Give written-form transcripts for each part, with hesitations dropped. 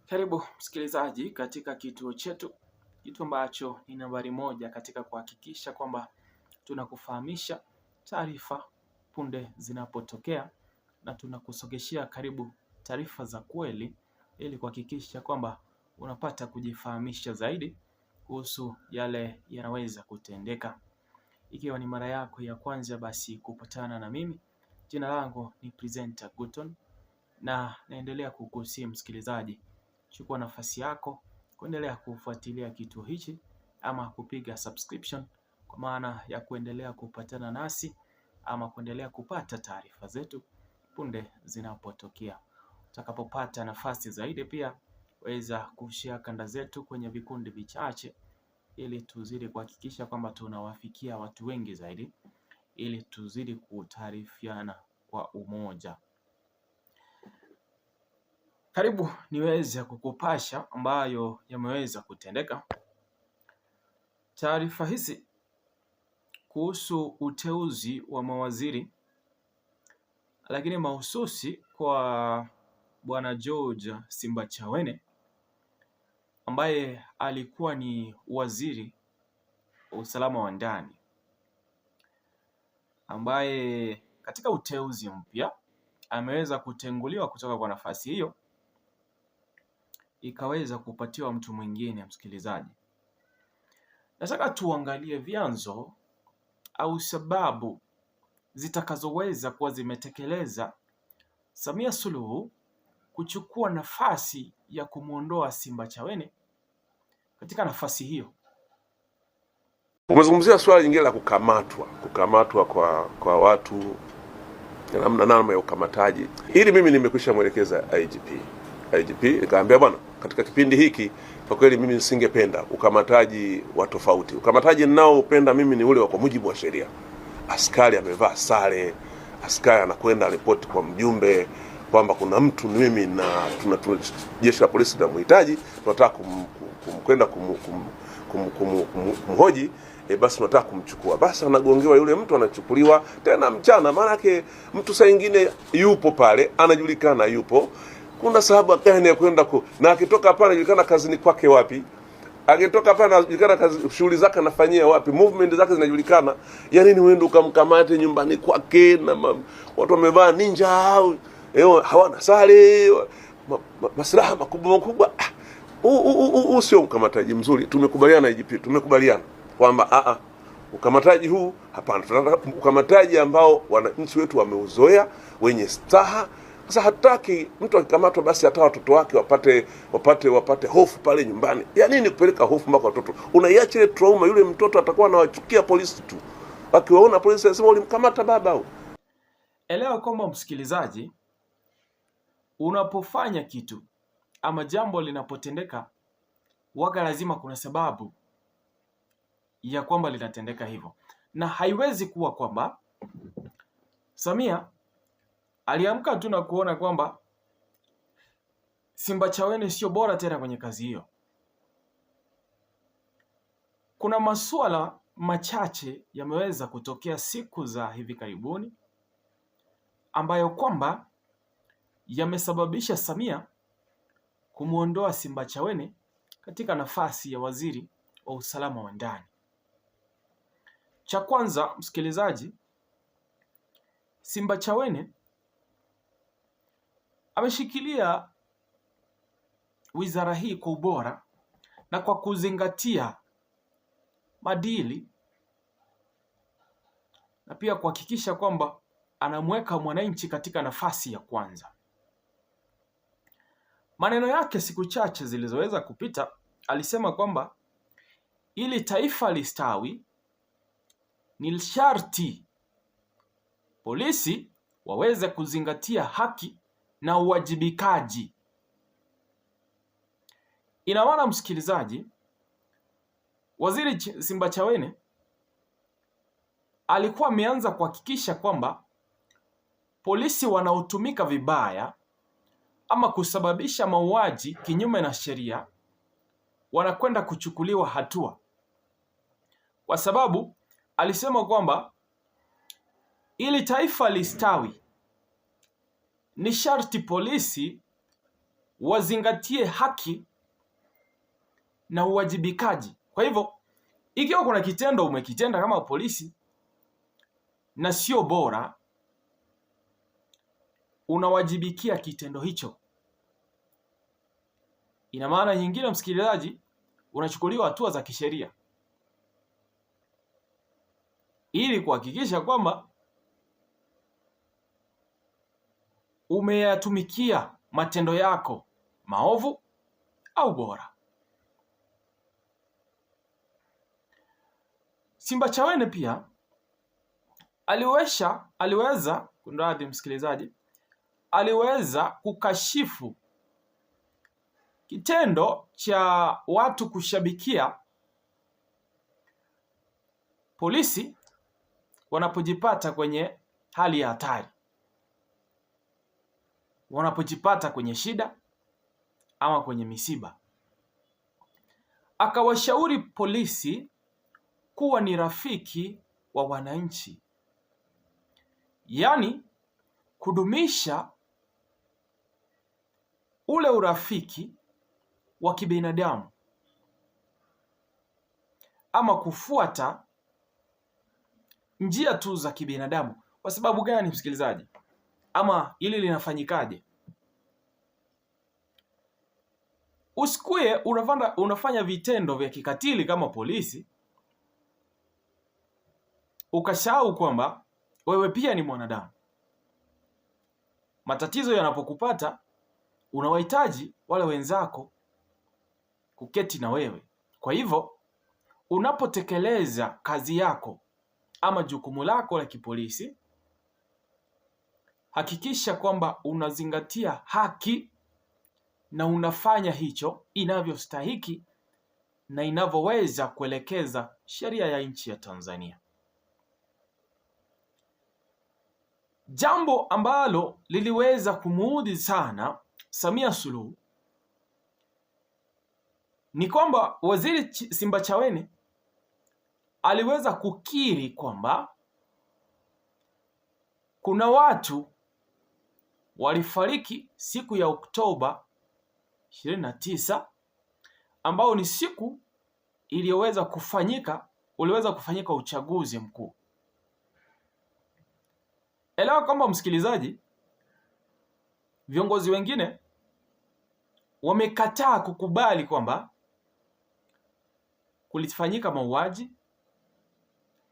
Karibu msikilizaji katika kituo chetu, kitu ambacho ni nambari moja katika kuhakikisha kwamba tunakufahamisha taarifa punde zinapotokea na tunakusogeshea karibu taarifa za kweli ili kuhakikisha kwamba unapata kujifahamisha zaidi kuhusu yale yanaweza kutendeka. Ikiwa ni mara yako ya kwanza basi kupatana na mimi, jina langu ni Presenter Guton na naendelea kukusihi msikilizaji, chukua nafasi yako kuendelea kufuatilia kituo hichi ama kupiga subscription kwa maana ya kuendelea kupatana nasi ama kuendelea kupata taarifa zetu punde zinapotokea. Utakapopata nafasi zaidi pia weza kushare kanda zetu kwenye vikundi vichache ili tuzidi kuhakikisha kwamba tunawafikia watu wengi zaidi ili tuzidi kutaarifiana kwa umoja. Karibu niweze kukupasha ambayo yameweza kutendeka. Taarifa hizi kuhusu uteuzi wa mawaziri, lakini mahususi kwa Bwana George Simbachawene ambaye alikuwa ni waziri wa usalama wa ndani, ambaye katika uteuzi mpya ameweza kutenguliwa kutoka kwa nafasi hiyo ikaweza kupatiwa mtu mwingine. Msikilizaji, nataka tuangalie vyanzo au sababu zitakazoweza kuwa zimetekeleza Samia Suluhu kuchukua nafasi ya kumwondoa Simbachawene katika nafasi hiyo. Umezungumzia swala jingine la kukamatwa kwa watu, namna ya ukamataji. Hili mimi nimekwisha mwelekeza IGP nikamwambia, bwana, katika kipindi hiki kwa kweli mimi nisingependa ukamataji wa tofauti. Ukamataji ninaoupenda mimi ni ule wa kwa mujibu wa sheria. Askari amevaa sare, askari anakwenda ripoti kwa mjumbe kwamba kuna mtu mimi na jeshi la polisi linamhitaji, tunataka kwenda kumhoji, basi tunataka kumchukua. Basi anagongewa yule mtu, anachukuliwa tena mchana. Maana yake mtu saa nyingine yupo pale, anajulikana yupo, kuna sababu gani ya kwenda na akitoka hapa anajulikana kazini kwake wapi, akitoka hapa anajulikana kazi shughuli zake anafanyia wapi, movement zake zinajulikana. Ya nini uende ukamkamate nyumbani kwake na watu wamevaa ninja au hawana sare, maslaha makubwa? Huu sio ukamataji mzuri. Tumekubaliana na IGP, tumekubaliana kwamba ukamataji huu hapana. Tunataka ukamataji ambao wananchi wetu wameuzoea, wenye staha. Sasa hataki mtu akikamatwa basi hata watoto wake wapate hofu pale nyumbani. Ya nini kupeleka hofu mpaka watoto? Unaiacha ile trauma, yule mtoto atakuwa anawachukia polisi tu. Akiwaona polisi anasema ulimkamata baba au. Elewa kwamba msikilizaji, unapofanya kitu ama jambo linapotendeka, waga lazima kuna sababu ya kwamba linatendeka hivyo. Na haiwezi kuwa kwamba Samia aliamka tu na kuona kwamba Simbachawene sio bora tena kwenye kazi hiyo. Kuna masuala machache yameweza kutokea siku za hivi karibuni ambayo kwamba yamesababisha Samia kumwondoa Simbachawene katika nafasi ya waziri wa usalama wa ndani. Cha kwanza, msikilizaji, Simbachawene ameshikilia wizara hii kwa ubora na kwa kuzingatia maadili na pia kuhakikisha kwamba anamweka mwananchi katika nafasi ya kwanza. Maneno yake siku chache zilizoweza kupita, alisema kwamba ili taifa listawi ni sharti polisi waweze kuzingatia haki na uwajibikaji. Ina maana msikilizaji, Waziri Simbachawene alikuwa ameanza kuhakikisha kwamba polisi wanaotumika vibaya ama kusababisha mauaji kinyume na sheria wanakwenda kuchukuliwa hatua, kwa sababu alisema kwamba ili taifa listawi ni sharti polisi wazingatie haki na uwajibikaji. Kwa hivyo ikiwa kuna kitendo umekitenda kama polisi na sio bora, unawajibikia kitendo hicho. Ina maana nyingine, msikilizaji, unachukuliwa hatua za kisheria ili kuhakikisha kwamba umeyatumikia matendo yako maovu au bora. Simbachawene pia aliweza kukashifu kitendo cha watu kushabikia polisi wanapojipata kwenye hali ya hatari, wanapojipata kwenye shida ama kwenye misiba. Akawashauri polisi kuwa ni rafiki wa wananchi, yaani kudumisha ule urafiki wa kibinadamu ama kufuata njia tu za kibinadamu. Kwa sababu gani, msikilizaji? Ama ili linafanyikaje? Usikue unafanya vitendo vya kikatili kama polisi ukasahau kwamba wewe pia ni mwanadamu. Matatizo yanapokupata unawahitaji wale wenzako kuketi na wewe. Kwa hivyo unapotekeleza kazi yako ama jukumu lako la kipolisi, hakikisha kwamba unazingatia haki na unafanya hicho inavyostahiki na inavyoweza kuelekeza sheria ya nchi ya Tanzania. Jambo ambalo liliweza kumuudhi sana Samia Suluhu ni kwamba Waziri Simbachawene aliweza kukiri kwamba kuna watu walifariki siku ya Oktoba 29 ambao ni siku uliweza kufanyika uchaguzi mkuu. Elewa kwamba, msikilizaji, viongozi wengine wamekataa kukubali kwamba kulifanyika mauaji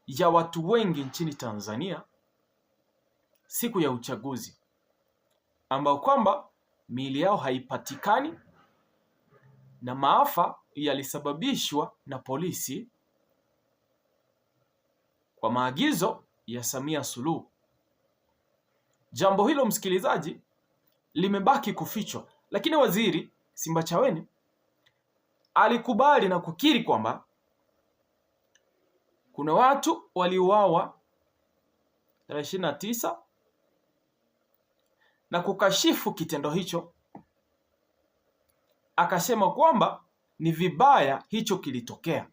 ya watu wengi nchini Tanzania siku ya uchaguzi, ambao kwamba miili yao haipatikani na maafa yalisababishwa na polisi kwa maagizo ya Samia Suluhu. Jambo hilo, msikilizaji, limebaki kufichwa, lakini Waziri Simbachawene alikubali na kukiri kwamba kuna watu waliuawa 29 na kukashifu kitendo hicho. Akasema kwamba ni vibaya hicho kilitokea.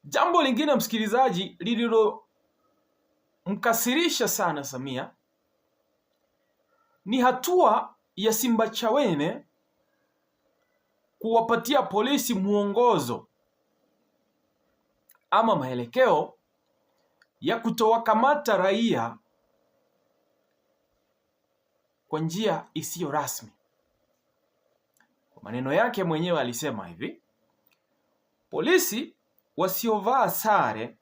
Jambo lingine, msikilizaji, lililomkasirisha sana Samia ni hatua ya Simbachawene kuwapatia polisi mwongozo ama maelekeo ya kutowakamata raia kwa njia isiyo rasmi. Kwa maneno yake mwenyewe alisema hivi: polisi wasiovaa sare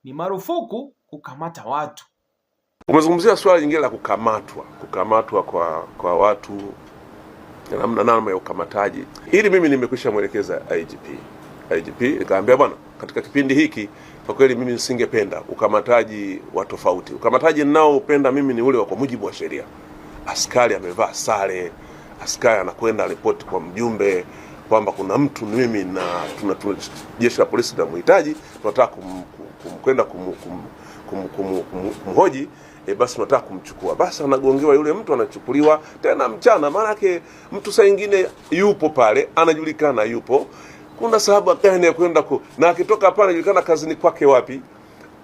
ni marufuku kukamata watu. Umezungumzia swala lingine la kukamatwa kwa watu, namna ya ukamataji. Hili mimi nimekwisha mwelekeza IGP nikamwambia, bwana, katika kipindi hiki kwa kweli mimi nisingependa ukamataji wa tofauti. Ukamataji ninaoupenda mimi ni ule wa kwa mujibu wa sheria. Askari amevaa sare, askari anakwenda ripoti kwa mjumbe kwamba kuna mtu mimi na jeshi la polisi linamhitaji, tunataka kwenda kumhoji, basi tunataka kumchukua. Basi anagongewa yule mtu, anachukuliwa tena mchana, maana yake mtu saa nyingine yupo pale, anajulikana yupo. Kuna sababu gani ya kwenda na akitoka hapa anajulikana kazini kwake wapi,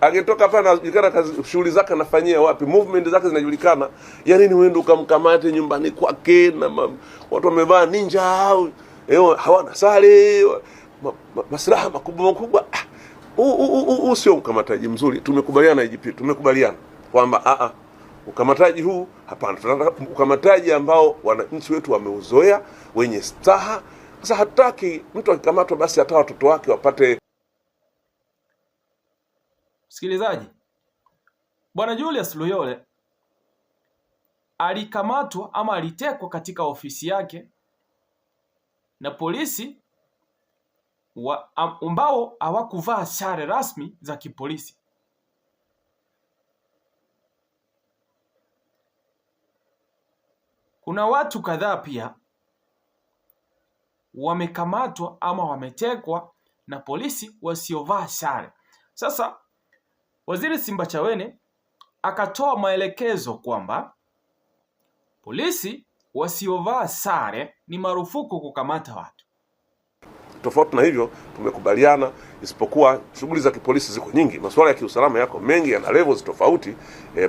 Akitoka hapa anajulikana shughuli zake anafanyia wapi, movement zake zinajulikana. Yani ni uende ukamkamate nyumbani kwake na watu wamevaa ninja au hawana sare, maslaha makubwa. Sio ukamataji mzuri. Tumekubaliana na IGP, tumekubaliana kwamba ukamataji huu hapana. Tunataka ukamataji ambao wananchi wetu wameuzoea, wenye staha. Sasa hataki mtu akikamatwa basi hata watoto wake wapate. Msikilizaji, Bwana Julius Luyole alikamatwa ama alitekwa katika ofisi yake na polisi ambao hawakuvaa sare rasmi za kipolisi. Kuna watu kadhaa pia wamekamatwa ama wametekwa na polisi wasiovaa sare. Sasa Waziri Simbachawene akatoa maelekezo kwamba polisi wasiovaa sare ni marufuku kukamata watu. Tofauti na hivyo tumekubaliana, isipokuwa shughuli za kipolisi ziko nyingi, masuala ya kiusalama yako mengi, yana levels tofauti.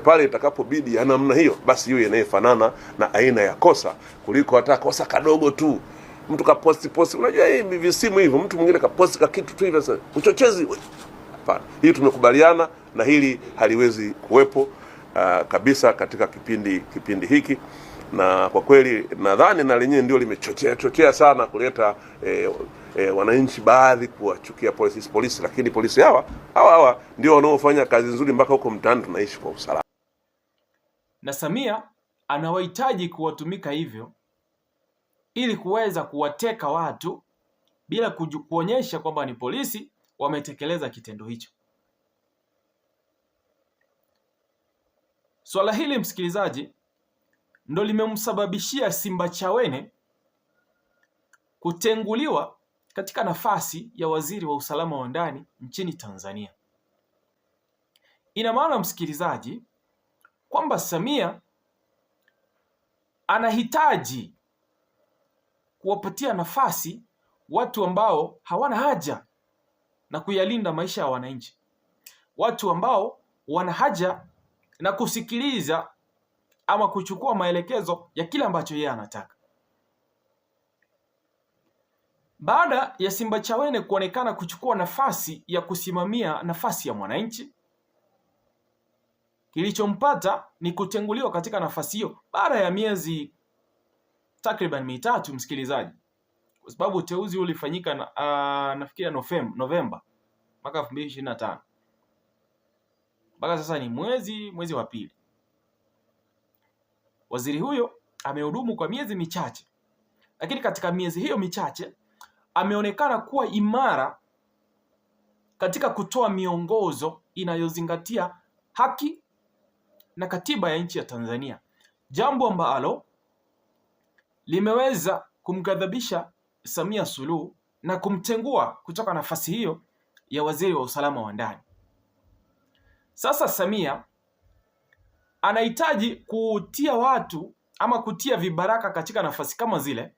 Pale itakapobidi ya namna hiyo, basi hiyo inayefanana na aina ya kosa, kuliko hata kosa kadogo tu mtu kaposti. Unajua hivi visimu hivyo, mtu mwingine kaposti ka kitu tu hivyo, uchochezi. Hapana, hii tumekubaliana na hili haliwezi kuwepo kabisa katika kipindi hiki. Na kwa kweli nadhani na lenyewe ndio limechochea sana kuleta wananchi baadhi kuwachukia polisi, lakini polisi hawa ndio wanaofanya kazi nzuri mpaka huko mtaani tunaishi kwa usalama. Na Samia anawahitaji kuwatumika hivyo ili kuweza kuwateka watu bila kuonyesha kwamba ni polisi wametekeleza kitendo hicho. Swala hili msikilizaji, ndo limemsababishia Simbachawene kutenguliwa katika nafasi ya waziri wa usalama wa ndani nchini Tanzania. Ina maana msikilizaji kwamba Samia anahitaji kuwapatia nafasi watu ambao hawana haja na kuyalinda maisha ya wananchi, watu ambao wana haja na kusikiliza ama kuchukua maelekezo ya kile ambacho yeye anataka. Baada ya Simbachawene kuonekana kuchukua nafasi ya kusimamia nafasi ya mwananchi, kilichompata ni kutenguliwa katika nafasi hiyo baada ya miezi takriban mitatu msikilizaji, kwa sababu uteuzi ulifanyika nafikiri Novemba mwaka 2025. Mpaka sasa ni mwezi wa pili. Waziri huyo amehudumu kwa miezi michache, lakini katika miezi hiyo michache ameonekana kuwa imara katika kutoa miongozo inayozingatia haki na katiba ya nchi ya Tanzania, jambo ambalo limeweza kumghadhabisha Samia Suluhu na kumtengua kutoka nafasi hiyo ya waziri wa usalama wa ndani. Sasa Samia anahitaji kutia watu ama kutia vibaraka katika nafasi kama zile,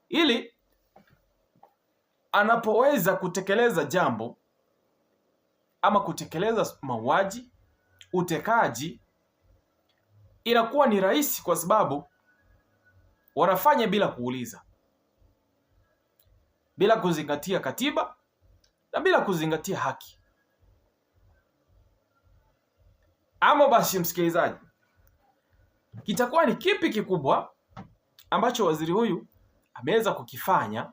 ili anapoweza kutekeleza jambo ama kutekeleza mauaji, utekaji, inakuwa ni rahisi, kwa sababu wanafanya bila kuuliza, bila kuzingatia katiba na bila kuzingatia haki. Ama basi msikilizaji, kitakuwa ni kipi kikubwa ambacho waziri huyu ameweza kukifanya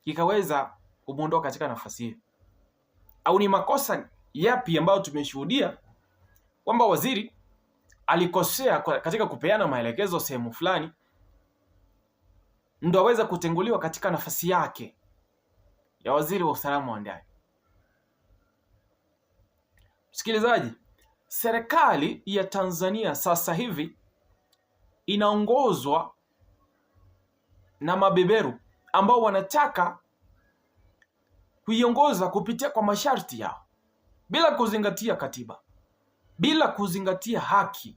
kikaweza kumuondoa katika nafasi hiyo? Au ni makosa yapi ambayo tumeshuhudia kwamba waziri alikosea katika kupeana maelekezo sehemu fulani ndo aweza kutenguliwa katika nafasi yake ya waziri wa usalama wa ndani? Msikilizaji, serikali ya Tanzania sasa hivi inaongozwa na mabeberu ambao wanataka kuiongoza kupitia kwa masharti yao, bila kuzingatia katiba, bila kuzingatia haki.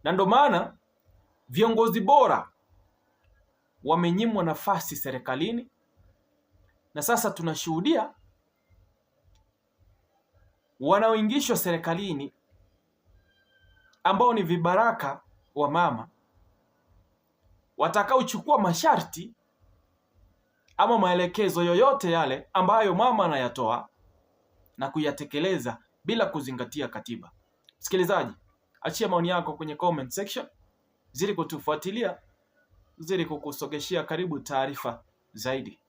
Na ndio maana viongozi bora wamenyimwa nafasi serikalini, na sasa tunashuhudia wanaoingishwa serikalini ambao ni vibaraka wa mama, watakaochukua masharti ama maelekezo yoyote yale ambayo mama anayatoa na kuyatekeleza bila kuzingatia katiba. Msikilizaji, achia maoni yako kwenye comment section. Zidi kutufuatilia, zidi kukusogeshia karibu taarifa zaidi.